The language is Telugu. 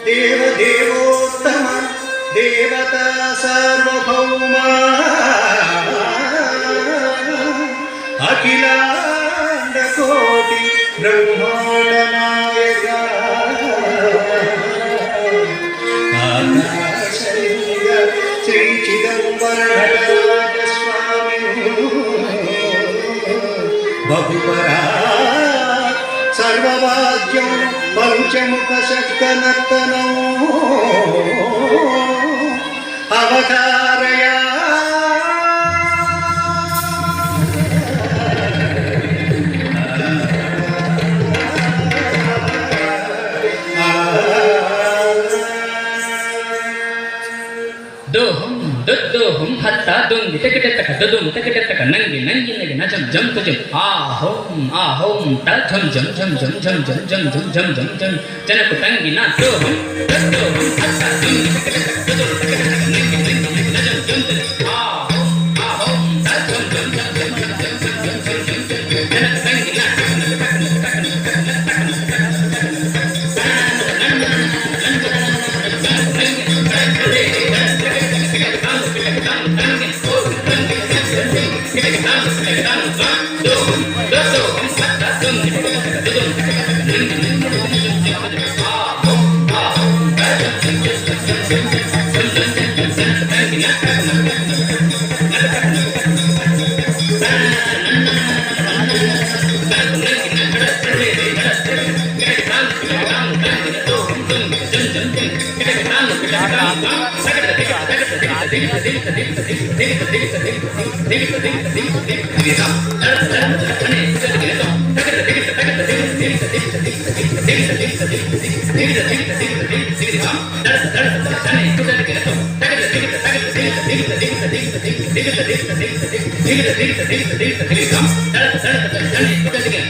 దేవదేవోత్తమ దేవతా సార్వభౌమ అఖిలాండ కోటి బ్రహ్మాండ నాయక ఆకాశలింగ శ్రీ చిదంబర నటరాజ స్వామి బహుపరా సర్వవాద్యం పంచముఖ శక్తనర్తనం అవతారయ దోహం దొద్దోహం హత్త దొంగి తెగటెత్తక దొదుం తెగటెత్తక నంగి నంగి నగి నజం జం తుజం ఆహోం ఆహోం త ఝం ఝం ఝం ఝం ఝం ఝం ఝం ఝం ఝం ఝం ఝం జనకు తంగి నా దోహం దొద్దోహం హత్త దొంగి తెగటెత్తక దొదుం తెగటెత్తక నంగి నంగి నగి నజం జం తుజం ఆహోం ఆహోం త ఝం ఝం ఝం ఝం ఝం ఝం ఝం ఝం ఝం జనకు తంగి నా